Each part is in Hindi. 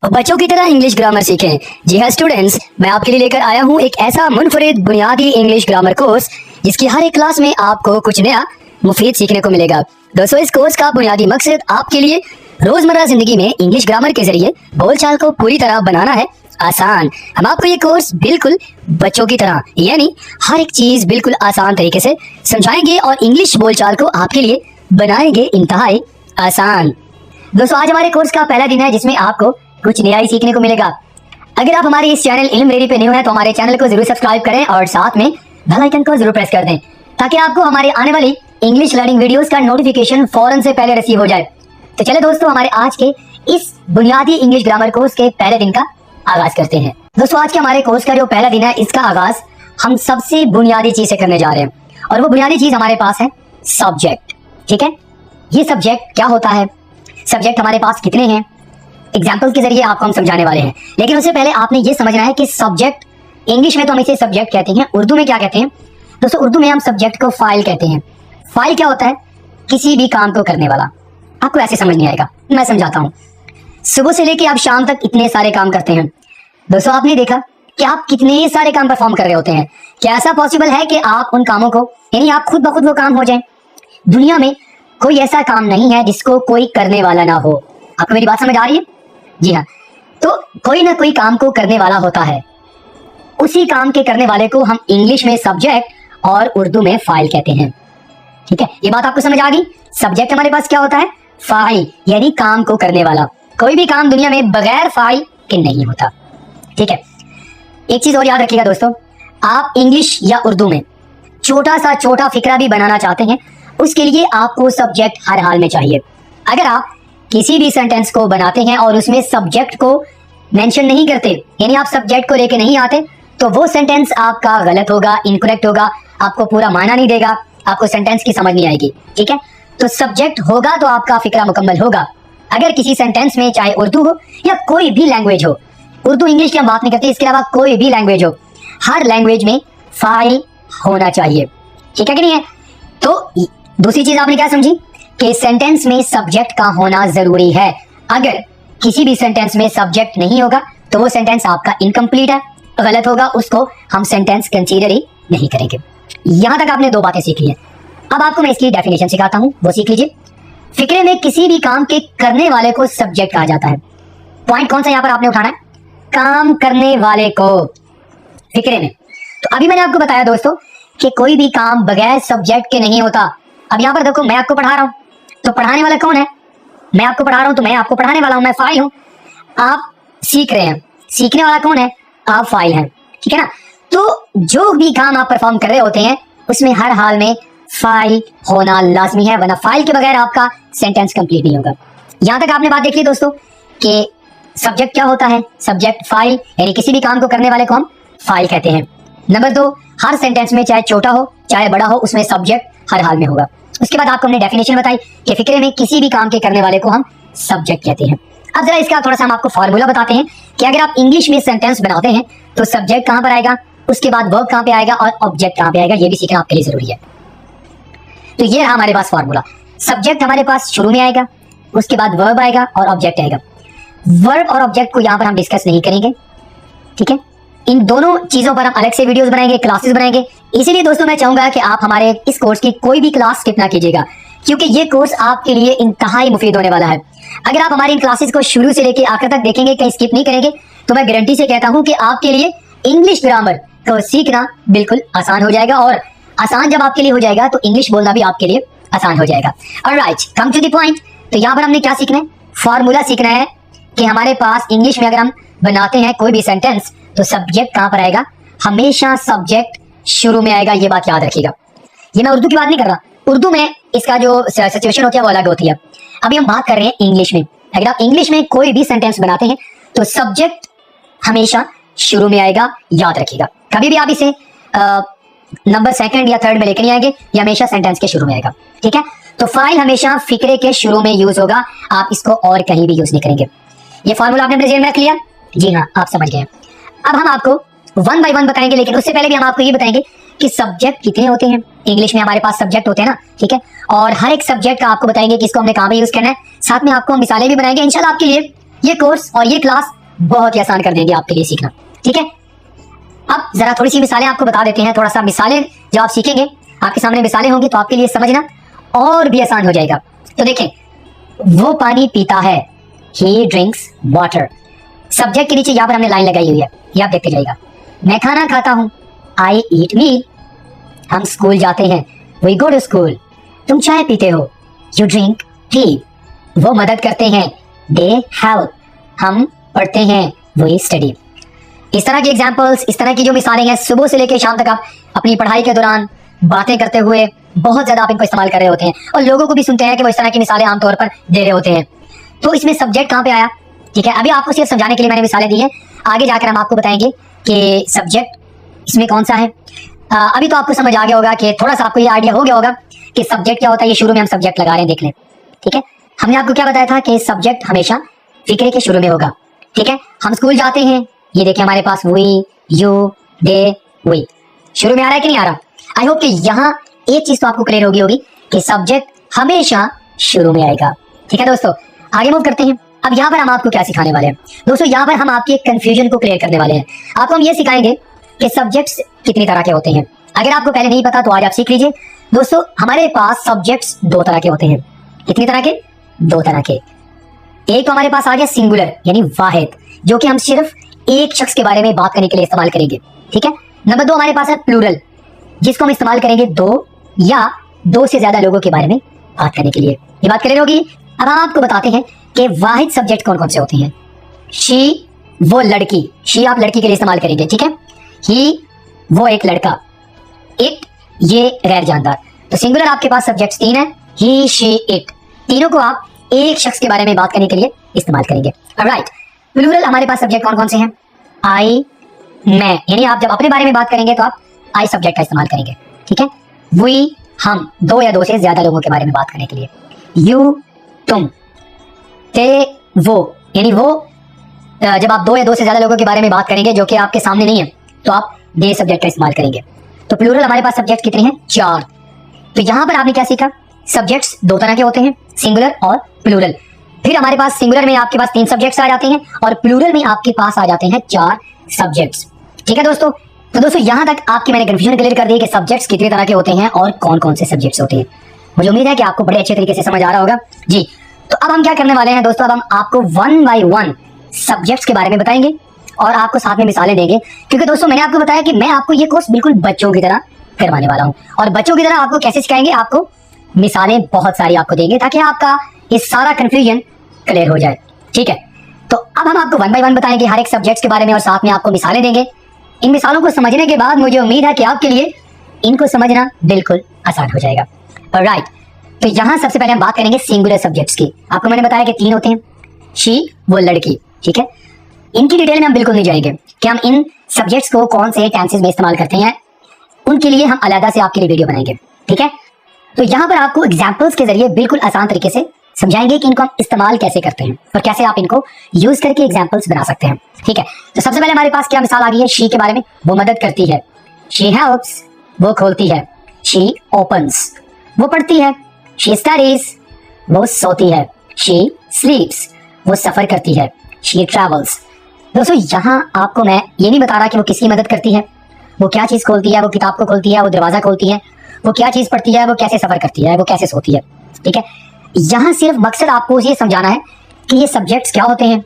बच्चों की तरह इंग्लिश ग्रामर सीखें। जी हाँ स्टूडेंट्स, मैं आपके लिए लेकर आया हूँ एक ऐसा मुनफरिद बुनियादी इंग्लिश ग्रामर कोर्स जिसकी हर एक क्लास में आपको कुछ नया मुफीद सीखने को मिलेगा। दोस्तों, इस कोर्स का बुनियादी मकसद आपके लिए रोजमर्रा जिंदगी में इंग्लिश ग्रामर के जरिए बोलचाल को पूरी तरह बनाना है आसान। हम आपको ये कोर्स बिल्कुल बच्चों की तरह यानी हर एक चीज बिल्कुल आसान तरीके से समझाएंगे और इंग्लिश बोलचाल को आपके लिए बनाएंगे इंतहाई आसान। दोस्तों, आज हमारे कोर्स का पहला दिन है जिसमें आपको कुछ नया ही सीखने को मिलेगा। अगर आप हमारे इस चैनल इल्म रेडी पे न्यू हैं तो हमारे चैनल को जरूर सब्सक्राइब करें और साथ में बेल आइकन को जरूर प्रेस कर दें ताकि आपको हमारे आने वाली इंग्लिश लर्निंग वीडियोस का नोटिफिकेशन फौरन से पहले रिसीव हो जाए। तो चले दोस्तों, हमारे आज के इस बुनियादी इंग्लिश ग्रामर कोर्स के पहले दिन का आगाज करते हैं। दोस्तों, आज के हमारे कोर्स का जो पहला दिन है इसका आगाज हम सबसे बुनियादी चीज से करने जा रहे हैं और वो बुनियादी चीज हमारे पास है सब्जेक्ट। ठीक है, ये सब्जेक्ट क्या होता है, सब्जेक्ट हमारे पास कितने हैं, एग्जाम्पल के जरिए आपको हम समझाने वाले हैं। लेकिन उससे पहले आपने ये समझना है कि सब्जेक्ट, इंग्लिश में तो हम इसे सब्जेक्ट कहते हैं, उर्दू में क्या कहते हैं? दोस्तों, उर्दू में हम सब्जेक्ट को फाइल कहते हैं। फाइल क्या होता है? किसी भी काम को करने वाला। आपको ऐसे समझ नहीं आएगा, मैं समझाता हूँ। सुबह से लेके आप शाम तक इतने सारे काम करते हैं। दोस्तों, आपने देखा कि आप कितने सारे काम परफॉर्म कर रहे होते हैं। क्या ऐसा पॉसिबल है कि आप उन कामों को यानी आप खुद ब खुद वो काम हो जाए? दुनिया में कोई ऐसा काम नहीं है जिसको कोई करने वाला ना हो। आपको मेरी बात समझ आ रही है? जी हाँ, तो कोई ना कोई काम को करने वाला होता है। उसी काम के करने वाले को हम इंग्लिश में सब्जेक्ट और उर्दू में फाइल कहते हैं। ठीक है, ये बात आपको समझ आ गई? सब्जेक्ट हमारे पास क्या होता है? फाइल, यानी काम को करने वाला। कोई भी काम दुनिया में बगैर फाइल के नहीं होता। ठीक है, एक चीज और याद रखिएगा दोस्तों, आप इंग्लिश या उर्दू में छोटा सा छोटा फिक्रा भी बनाना चाहते हैं, उसके लिए आपको सब्जेक्ट हर हाल में चाहिए। अगर आप किसी भी सेंटेंस को बनाते हैं और उसमें सब्जेक्ट को मेंशन नहीं करते, यानी आप सब्जेक्ट को लेके नहीं आते, तो वो सेंटेंस आपका गलत होगा, इनकरेक्ट होगा, आपको पूरा मायना नहीं देगा, आपको सेंटेंस की समझ नहीं आएगी। ठीक है, तो सब्जेक्ट होगा तो आपका फिक्रा मुकम्मल होगा। अगर किसी सेंटेंस में चाहे उर्दू हो या कोई भी लैंग्वेज हो, उर्दू इंग्लिश की हम बात नहीं करते, इसके अलावा कोई भी लैंग्वेज हो, हर लैंग्वेज में फाइल होना चाहिए। ठीक है कि नहीं है? तो दूसरी चीज आपने क्या समझी कि सेंटेंस में सब्जेक्ट का होना जरूरी है। अगर किसी भी सेंटेंस में सब्जेक्ट नहीं होगा तो वो सेंटेंस आपका इनकम्प्लीट है, गलत होगा, उसको हम सेंटेंस कंसीडर ही नहीं करेंगे। यहां तक आपने दो बातें सीख ली हैं। अब आपको मैं इसकी डेफिनेशन सिखाता हूं, वो सीख लीजिए। फिक्रे में किसी भी काम के करने वाले को सब्जेक्ट कहा जाता है। पॉइंट कौन सा यहां पर आपने उठाना है? काम करने वाले को फिक्रे में। तो अभी मैंने आपको बताया दोस्तों कि कोई भी काम बगैर सब्जेक्ट के नहीं होता। अब यहां पर देखो, मैं आपको पढ़ा रहा हूं तो पढ़ाने वाला कौन है? मैं आपको पढ़ा रहा हूं तो मैं आपको पढ़ाने वाला हूं, मैं फाइल हूं। आप सीख रहे हैं, सीखने वाला कौन है? आप फाइल हैं। ठीक है ना? तो जो भी काम आप परफॉर्म कर रहे होते हैं उसमें हर हाल में फाइल होना लाजमी है, वरना फाइल के बगैर आपका सेंटेंस कंप्लीट नहीं होगा। यहां तक आपने बात देख ली दोस्तों कि सब्जेक्ट क्या होता है, सब्जेक्ट फाइल, यानी किसी भी काम को करने वाले को हम फाइल कहते हैं। नंबर दो, हर सेंटेंस में चाहे छोटा हो चाहे बड़ा हो उसमें सब्जेक्ट हर हाल में होगा। उसके बाद आपको हमने डेफिनेशन बताई कि फिक्रे में किसी भी काम के करने वाले को हम सब्जेक्ट कहते हैं। अब जरा इसका थोड़ा सा हम आपको फॉर्मूला बताते हैं कि अगर आप इंग्लिश में सेंटेंस बनाते हैं तो सब्जेक्ट कहां पर आएगा, उसके बाद वर्ब कहां पे आएगा और ऑब्जेक्ट कहां पे आएगा, ये भी सीखना आपके लिए जरूरी है। तो ये रहा हमारे पास फॉर्मूला। सब्जेक्ट हमारे पास शुरू में आएगा, उसके बाद वर्ब आएगा और ऑब्जेक्ट आएगा। वर्ब और ऑब्जेक्ट को यहां पर हम डिस्कस नहीं करेंगे। ठीक है, इन दोनों चीजों पर हम अलग से वीडियोस बनाएंगे, क्लासेस बनाएंगे। इसीलिए दोस्तों मैं चाहूंगा कि आप हमारे इस कोर्स की कोई भी क्लास स्किप ना कीजिएगा, क्योंकि ये कोर्स आपके लिए इंतहाई मुफीद होने वाला है। अगर आप हमारी इन क्लासेस को शुरू से लेकर आखिर तक देखेंगे, कहीं स्किप नहीं करेंगे, तो मैं गारंटी से कहता हूं कि आपके लिए इंग्लिश ग्रामर को सीखना बिल्कुल आसान हो जाएगा। और आसान जब आपके लिए हो जाएगा तो इंग्लिश बोलना भी आपके लिए आसान हो जाएगा। Alright, come to the point. तो यहाँ पर हमने क्या सीखना है? फॉर्मूला सीखना है कि हमारे पास इंग्लिश में अगर हम बनाते हैं कोई भी सेंटेंस तो सब्जेक्ट कहां पर आएगा? हमेशा सब्जेक्ट शुरू में आएगा, ये बात याद रखिएगा। ये मैं उर्दू की बात नहीं कर रहा, उर्दू में इसका जो सिचुएशन होती है वो अलग होती है। अभी हम बात कर रहे हैं इंग्लिश में। अगर आप इंग्लिश में कोई भी सेंटेंस बनाते हैं तो सब्जेक्ट हमेशा शुरू में आएगा, याद रखिएगा। कभी भी आप इसे नंबर सेकंड या थर्ड में लेकर नहीं आएंगे, ये हमेशा सेंटेंस के शुरू में आएगा। ठीक है, तो फाइल हमेशा फिक्रे के शुरू में यूज होगा, आप इसको और कहीं भी यूज नहीं करेंगे। ये फॉर्मूला आपने अपने जेल में रख लिया? जी हाँ, आप समझ गए। अब हम आपको वन बाय वन बताएंगे, लेकिन उससे पहले भी हम आपको ये बताएंगे कि सब्जेक्ट कितने होते हैं। इंग्लिश में हमारे पास सब्जेक्ट होते हैं ना, ठीक है, और हर एक सब्जेक्ट का आपको बताएंगे कि इसको हमने कहाँ पे यूज करना है। साथ में आपको मिसालें भी बनाएंगे इंशाल्लाह, आपके लिए ये कोर्स और ये क्लास बहुत ही आसान कर देंगे आपके लिए सीखना। ठीक है, अब जरा थोड़ी सी मिसालें आपको बता देते हैं। थोड़ा सा मिसालें जब आप सीखेंगे, आपके सामने मिसालें होंगी तो आपके लिए समझना और भी आसान हो जाएगा। तो देखें, वो पानी पीता है, ही ड्रिंक्स वाटर। सब्जेक्ट के नीचे यहाँ पर हमने लाइन लगाई हुई है, ये आप देखते जाइएगा। मैं खाना खाता हूँ, आई ईट मील। हम स्कूल जाते हैं, वी गो टू स्कूल। तुम चाय पीते हो, यू ड्रिंक टी। वो मदद करते हैं, दे हेल्प। हम पढ़ते हैं, वी स्टडी। इस तरह की एग्जाम्पल्स, इस तरह की जो मिसालें हैं, सुबह से लेकर शाम तक आप अपनी पढ़ाई के दौरान बातें करते हुए बहुत ज्यादा आप इनको इस्तेमाल कर रहे होते हैं और लोगों को भी सुनते हैं कि वो इस तरह की मिसालें आमतौर पर दे रहे होते हैं। तो इसमें सब्जेक्ट कहाँ पे आया? ठीक है, अभी आपको सिर्फ समझाने के लिए मैंने मिसालें दी हैं, आगे जाकर हम आपको बताएंगे कि सब्जेक्ट इसमें कौन सा है। अभी तो आपको समझ आ गया होगा कि थोड़ा सा आपको ये आइडिया हो गया होगा कि सब्जेक्ट क्या होता है। ये शुरू में हम सब्जेक्ट लगा रहे हैं, देख लें। ठीक है, हमने आपको क्या बताया था कि सब्जेक्ट हमेशा फिक्रे के शुरू में होगा। ठीक है, हम स्कूल जाते हैं, ये देखिए हमारे पास वी, यू, दे, वी शुरू में आ रहा है कि नहीं आ रहा? आई होप कि यहाँ एक चीज तो आपको क्लियर होगी कि सब्जेक्ट हमेशा शुरू में आएगा। ठीक है दोस्तों, आगे मूव करते हैं। अब यहाँ पर हम आपको क्या सिखाने वाले हैं दोस्तों? यहाँ पर हम आपके कंफ्यूजन को क्लियर करने वाले हैं। आपको हम ये सिखाएंगे कि सब्जेक्ट्स कितनी तरह के होते हैं। अगर आपको पहले नहीं पता तो आज आप सीख लीजिए। दोस्तों, हमारे पास सब्जेक्ट्स दो तरह के होते हैं। कितनी तरह के? दो तरह के। एक तो हमारे पास आ गया सिंगुलर यानी वाहिद, जो कि हम सिर्फ एक शख्स के बारे में बात करने के लिए इस्तेमाल करेंगे। ठीक है, नंबर दो हमारे पास है प्लूरल, जिसको हम इस्तेमाल करेंगे दो या दो से ज्यादा लोगों के बारे में बात करने के लिए। ये बात क्लियर होगी? अब हम आपको बताते हैं कि वाहिद सब्जेक्ट कौन कौन से होते हैं। शी, वो लड़की, शी आप लड़की के लिए इस्तेमाल करेंगे। ठीक है, ही, वो एक लड़का, इट, ये गैर जानदार। तो सिंगुलर आपके पास सब्जेक्ट्स तीन है, ही, शी, इट। तीनों को आप एक शख्स के बारे में बात करने के लिए इस्तेमाल करेंगे। ऑलराइट, प्लूरल हमारे पास सब्जेक्ट कौन कौन से हैं? आई, मैं, यानी आप जब अपने बारे में बात करेंगे तो आप आई सब्जेक्ट का इस्तेमाल करेंगे। ठीक है, वी, हम, दो या दो से ज्यादा लोगों के बारे में बात करने के लिए। यू, तुम, ते, वो, यानी वो जब आप दो या दो से ज्यादा लोगों के बारे में बात करेंगे जो कि आपके सामने नहीं है तो आप दे सब्जेक्ट का इस्तेमाल करेंगे। तो प्लूरल हमारे पास सब्जेक्ट कितने हैं? चार। तो यहां पर आपने क्या सीखा? सब्जेक्ट्स दो तरह के होते हैं, सिंगुलर और प्लूरल। फिर हमारे पास सिंगुलर में आपके पास तीन सब्जेक्ट्स आ जाते हैं और प्लूरल में आपके पास आ जाते हैं चार सब्जेक्ट्स। ठीक है दोस्तों, तो दोस्तों यहां तक आपकी मैंने कंफ्यूजन क्लियर कर दी कि सब्जेक्ट्स कितने तरह के होते हैं और कौन कौन से सब्जेक्ट्स होते हैं। मुझे उम्मीद है कि आपको बड़े अच्छे तरीके से समझ आ रहा होगा जी। तो अब हम क्या करने वाले हैं दोस्तों? अब हम आपको वन बाय वन सब्जेक्ट्स के बारे में बताएंगे और आपको साथ में मिसालें देंगे, क्योंकि दोस्तों मैंने आपको बताया कि मैं आपको ये कोर्स बिल्कुल बच्चों की तरह करवाने वाला हूं। और बच्चों की तरह आपको कैसे सिखाएंगे? आपको मिसालें बहुत सारी आपको देंगे ताकि आपका ये सारा कंफ्यूजन क्लियर हो जाए। ठीक है, तो अब हम आपको वन बाय वन बताएंगे हर एक सब्जेक्ट के बारे में और साथ में आपको मिसालें देंगे। इन मिसालों को समझने के बाद मुझे उम्मीद है कि आपके लिए इनको समझना बिल्कुल आसान हो जाएगा। ऑलराइट, तो यहाँ सबसे पहले हम बात करेंगे सिंगुलर सब्जेक्ट्स की। आपको मैंने बताया कि तीन होते हैं, शी, वो लड़की। ठीक है, इनकी डिटेल में हम बिल्कुल नहीं जाएंगे कि हम इन सब्जेक्ट्स को कौन से टेंसेस में इस्तेमाल करते हैं, उनके लिए हम अलग से आपके लिए वीडियो बनाएंगे। ठीक है, तो यहाँ पर आपको एग्जाम्पल्स के जरिए बिल्कुल आसान तरीके से समझाएंगे कि इनको हम इस्तेमाल कैसे करते हैं और कैसे आप इनको यूज करके एग्जाम्पल्स बना सकते हैं। ठीक है, तो सबसे पहले हमारे पास क्या मिसाल आ गई है? शी के बारे में, वो मदद करती है। शी हेल्प्स, वो खोलती है। शी ओपन्स, वो पढ़ती है। शी स्टडीज, वो सोती है। शी स्लीप्स, वो सफर करती है। She travels. दोस्तों यहाँ आपको मैं ये नहीं बता रहा कि वो किसकी मदद करती है, वो क्या चीज खोलती है, वो किताब को खोलती है, वो दरवाजा खोलती है, वो क्या चीज पढ़ती है, वो कैसे सफर करती है, वो कैसे सोती है। ठीक है, यहाँ सिर्फ मकसद आपको ये समझाना है कि ये सब्जेक्ट्स क्या होते हैं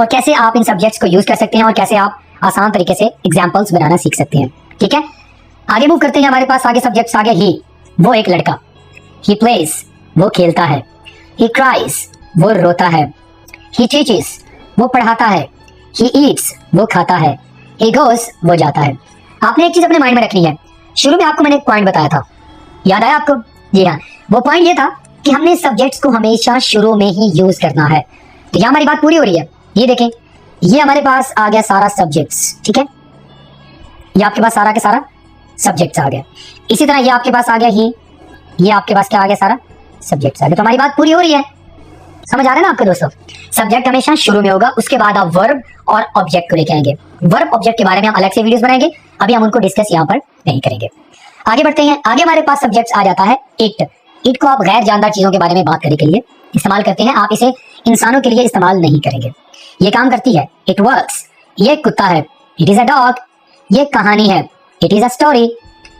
और कैसे आप इन सब्जेक्ट्स को यूज कर सकते हैं और कैसे आप आसान तरीके से एग्जाम्पल्स बनाना सीख सकते हैं। ठीक है, आगे मूव करते हैं। हमारे पास आगे सब्जेक्ट्स आ गए। ही, वो एक लड़का। ही प्लेज, वो खेलता है। ही क्राइज, वो रोता है। ही टीचेस, वो पढ़ाता है। ही ईट्स, वो खाता है। ही गोस, वो जाता है। आपने एक चीज अपने माइंड में रखनी है। शुरू में आपको मैंने एक पॉइंट बताया था, याद आया आपको? जी हाँ, वो पॉइंट ये था कि हमने सब्जेक्ट्स को हमेशा शुरू में ही यूज करना है। तो यहाँ हमारी बात पूरी हो रही है। ये देखें, ये हमारे पास आ गया सारा सब्जेक्ट्स। ठीक है, ये आपके पास सारा के सारा सब्जेक्ट्स आ गया। इसी तरह ये आपके पास आ गया ही, ये आपके पास क्या आ गया? सारा सब्जेक्ट्स आ गया। तो हमारी बात पूरी हो रही है। समझ आ रहा है ना आपको दोस्तों? सब्जेक्ट हमेशा शुरू में होगा, उसके बाद आप वर्ब और ऑब्जेक्ट को लेके आएंगे। वर्ब ऑब्जेक्ट के बारे में हम अलग से वीडियोस बनाएंगे, अभी हम उनको डिस्कस यहाँ पर नहीं करेंगे। आगे बढ़ते हैं। आगे हमारे पास सब्जेक्ट्स आ जाता है इट। इट को आप गैर जानदार चीजों के बारे में बात करने के लिए इस्तेमाल करते हैं, आप इसे इंसानों के लिए इस्तेमाल नहीं करेंगे। ये काम करती है, इट वर्क्स। ये कुत्ता है, इट इज अ डॉग। ये कहानी है, इट इज अ स्टोरी।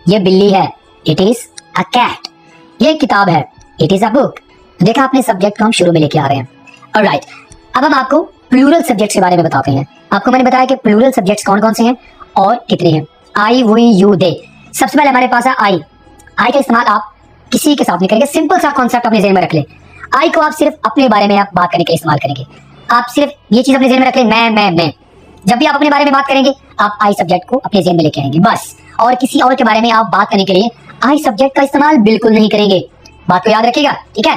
ये बिल्ली है, इट इज अ कैट। ये किताब है, इट इज अ बुक। देखा आपने, सब्जेक्ट को हम शुरू में लेके आ रहे हैं। ऑलराइट, अब हम आपको प्लूरल सब्जेक्ट्स के बारे में बताते हैं। आपको मैंने बताया कि प्लूरल सब्जेक्ट्स कौन कौन से हैं और कितने हैं। आई, वी, यू, दे। सबसे पहले हमारे पास है आई। आई का इस्तेमाल आप किसी के साथ नहीं करेंगे। सिंपल सा कॉन्सेप्ट अपने ज़हन में रख ले। आई को आप सिर्फ अपने बारे में आप बात करने के लिए इस्तेमाल करेंगे। आप सिर्फ ये चीज अपने ज़हन में रख ले, मैं। जब भी आप अपने बारे में बात करेंगे, आप आई सब्जेक्ट को अपने ज़हन में लेके आएंगे बस। और किसी और के बारे में आप बात करने के लिए आई सब्जेक्ट का इस्तेमाल बिल्कुल नहीं करेंगे। बात को याद रखिएगा, ठीक है।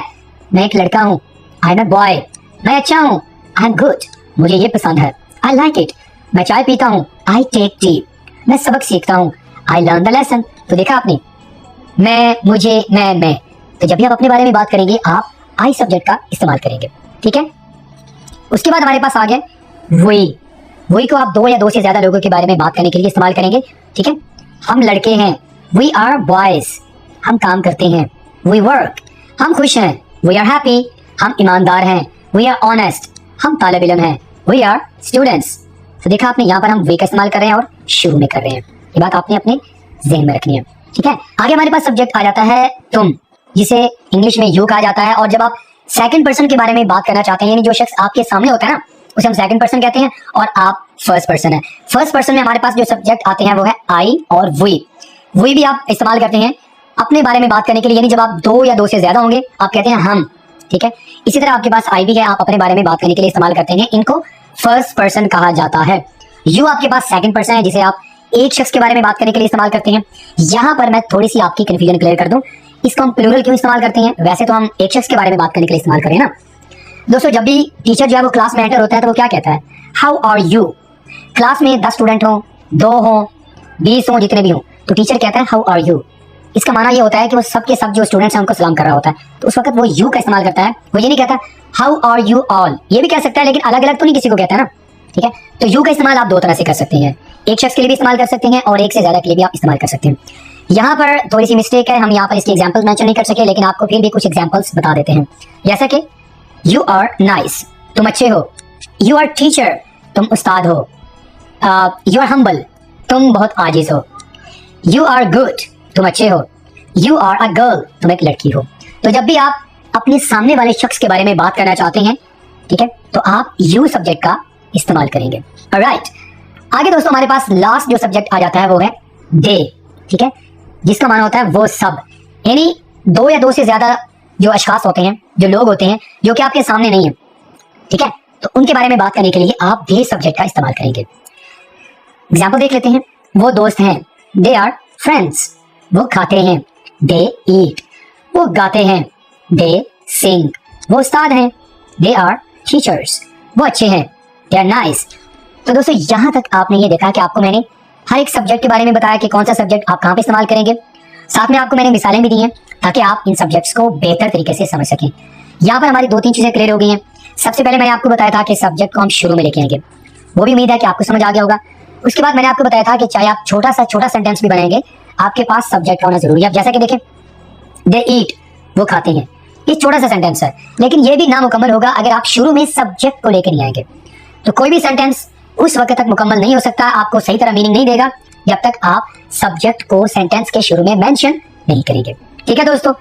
मैं एक लड़का हूँ, आई एम अ बॉय। मैं अच्छा हूँ, आई एम गुड। मुझे ये पसंद है, आई लाइक इट। मैं चाय पीता हूँ, आई टेक टी। मैं सबक सीखता हूँ, आई लर्न द लेसन। तो देखा आपने, मैं, मुझे, मैं। तो जब भी आप अपने बारे में बात करेंगे, आप आई सब्जेक्ट का इस्तेमाल करेंगे, ठीक है। उसके बाद हमारे पास आ गया वी। वी को आप दो या दो से ज्यादा लोगों के बारे में बात करने के लिए इस्तेमाल करेंगे, ठीक है। हम लड़के हैं, वी आर बॉयज। हम काम करते हैं, वी वर्क। हम खुश हैं, वी आर हैप्पी। हम ईमानदार हैं, वी आर ऑनेस्ट। हम तालिब इल्म हैं, वी आर स्टूडेंट्स। तो देखा आपने, यहाँ पर हम वे का इस्तेमाल कर रहे हैं और शुरू में कर रहे हैं। ये बात आपने अपने ज़हन में रखनी है, ठीक है। आगे हमारे पास सब्जेक्ट आ जाता है तुम, जिसे इंग्लिश में यू कहा जाता है। और जब आप सेकंड पर्सन के बारे में बात करना चाहते हैं, यानी जो शख्स आपके सामने होता है ना, उसे हम सेकंड पर्सन कहते हैं और आप फर्स्ट पर्सन है। फर्स्ट पर्सन में हमारे पास जो सब्जेक्ट आते हैं वो है आई और वी। वी भी आप इस्तेमाल करते हैं अपने बारे में बात करने के लिए, यानी जब आप दो या दो से ज्यादा होंगे, आप कहते हैं हम, ठीक है। इसी तरह आपके पास आई भी है, आप अपने बारे में बात करने के लिए इस्तेमाल करते हैं। इनको फर्स्ट पर्सन कहा जाता है। यू आपके पास सेकंड पर्सन है, जिसे आप एक शख्स के बारे में बात करने के लिए इस्तेमाल करते हैं। यहाँ पर मैं थोड़ी सी आपकी कंफ्यूजन क्लियर कर दूं, इसको हम प्लूरल क्यों इस्तेमाल करते हैं। वैसे तो हम एक शख्स के बारे में बात करने के लिए इस्तेमाल करें ना दोस्तों। जब भी टीचर जो है वो क्लास में एंटर होता है तो वो क्या कहता है, हाउ आर यू। क्लास में 10 स्टूडेंट हो, 2 हो, 20 हो, जितने भी हो, तो टीचर कहता है हाउ आर यू। इसका माना ये होता है कि वो सब के सब जो स्टूडेंट्स हैं उनको सलाम कर रहा होता है। तो उस वक्त वो यू का इस्तेमाल करता है, वो ये नहीं कहता हाउ आर यू ऑल। ये भी कह सकता है, लेकिन अलग अलग तो नहीं किसी को कहता है ना, ठीक है। तो यू का इस्तेमाल आप दो तरह से कर सकते हैं, एक शख्स के लिए भी इस्तेमाल कर सकते हैं और एक से ज्यादा के लिए भी आप इस्तेमाल कर सकते हैं। यहाँ पर थोड़ी सी मिस्टेक है, हम यहाँ पर इसके एग्जांपल्स मेंशन नहीं कर सके, लेकिन आपको फिर भी कुछ एग्जांपल्स बता देते हैं। जैसा कि यू आर नाइस, तुम अच्छे हो। यू आर टीचर, तुम उस्ताद हो। यू आर हम्बल, तुम बहुत आजिज हो। यू आर गुड, तुम अच्छे हो। यू आर अ गर्ल, तुम एक लड़की हो। तो जब भी आप अपने सामने वाले शख्स के बारे में बात करना चाहते हैं, ठीक है, तो आप यू सब्जेक्ट का इस्तेमाल करेंगे। ऑलराइट, आगे दोस्तों हमारे पास लास्ट जो सब्जेक्ट आ जाता है वो है दे, ठीक है, जिसका माना होता है वो सब। यानी दो या दो से ज्यादा जो अशखास होते हैं, जो लोग होते हैं जो कि आपके सामने नहीं है, ठीक है, तो उनके बारे में बात करने के लिए आप दे सब्जेक्ट का इस्तेमाल करेंगे। एग्जाम्पल देख लेते हैं। वो दोस्त हैं, दे आर फ्रेंड्स। वो खाते हैं, दे ईट। वो गाते हैं, दे सिंग। वो उस्ताद हैं, दे आर टीचर्स। वो अच्छे हैं, दे आर नाइस। तो दोस्तों यहाँ तक आपने ये देखा कि आपको मैंने हर एक सब्जेक्ट के बारे में बताया कि कौन सा सब्जेक्ट आप कहाँ पे इस्तेमाल करेंगे। साथ में आपको मैंने मिसालें भी दी हैं ताकि आप इन सब्जेक्ट्स को बेहतर तरीके से समझ सकें। यहाँ पर हमारी 2-3 चीजें क्लियर हो गई हैं। सबसे पहले मैंने आपको बताया था कि सब्जेक्ट को हम शुरू में लेके आएंगे, वो भी उम्मीद है कि आपको समझ आ गया होगा। उसके बाद मैंने आपको बताया था कि चाहे आप छोटा सेंटेंस भी बनाएंगे, आपके पास सब्जेक्ट होना जरूरी है। जैसा कि देखें, दे ईट, वो खाते हैं, ये छोटा सा सेंटेंस है, लेकिन ये भी नामुकम्मल होगा अगर आप शुरू में सब्जेक्ट को लेकर नहीं आएंगे। तो कोई भी सेंटेंस उस वक्त तक मुकम्मल नहीं हो सकता, आपको सही तरह मीनिंग नहीं देगा जब तक आप सब्जेक्ट को सेंटेंस के शुरू में मेंशन नहीं करेंगे। ठीक है दोस्तों।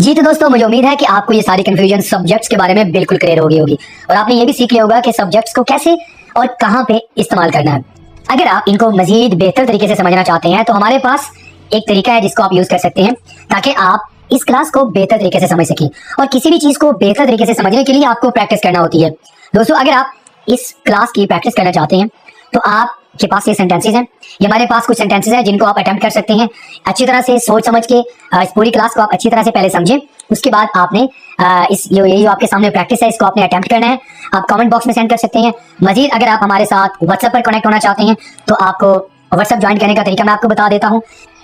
जी तो दोस्तों, मुझे उम्मीद है कि आपको ये सारी कंफ्यूजन सब्जेक्ट्स के बारे में बिल्कुल क्लियर हो गई होगी और आपने ये भी सीख लिया होगा कि सब्जेक्ट्स को कैसे और कहां पे इस्तेमाल करना है। अगर आप इनको मजीद बेहतर तरीके से समझना चाहते हैं तो हमारे पास एक तरीका है जिसको आप यूज कर सकते हैं ताकि आप इस क्लास को बेहतर तरीके से समझ सकें। और किसी भी चीज को बेहतर तरीके से समझने के लिए आपको प्रैक्टिस करना होती है। दोस्तों, अगर आप इस क्लास की प्रैक्टिस करना चाहते हैं तो आपके पास ये सेंटेंसेस हैं, ये हमारे पास कुछ सेंटेंसेस हैं जिनको आप अटेम्प्ट कर सकते हैं। अच्छी तरह से सोच समझ के इस पूरी क्लास को आप अच्छी तरह से पहले समझें, उसके बाद आपने ये जो आपके सामने प्रैक्टिस है इसको आपने अटेम्प्ट करना है। आप कमेंट बॉक्स में सेंड कर सकते हैं। मजीद अगर आप हमारे साथ व्हाट्सएप पर कनेक्ट होना चाहते हैं तो आपको व्हाट्सएप ज्वाइन करने का तरीका मैं आपको बता देता हूँ।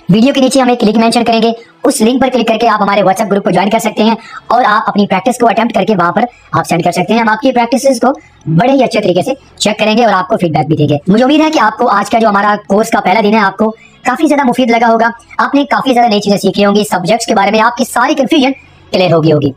वीडियो के नीचे हम एक लिंक मेंशन करेंगे, उस लिंक पर क्लिक करके आप हमारे व्हाट्सएप ग्रुप को ज्वाइन कर सकते हैं और आप अपनी प्रैक्टिस को अटेम्प्ट करके वहां पर आप सेंड कर सकते हैं। हम आपकी प्रैक्टिस को बड़े ही अच्छे तरीके से चेक करेंगे और आपको फीडबैक भी देंगे। मुझे उम्मीद है कि आपको आज का जो हमारा कोर्स का पहला दिन है आपको काफी ज्यादा मुफीद लगा होगा। आपने काफी ज्यादा नई चीजें सीखी होंगी, सब्जेक्ट्स के बारे में आपकी सारी कंफ्यूजन क्लियर होगी।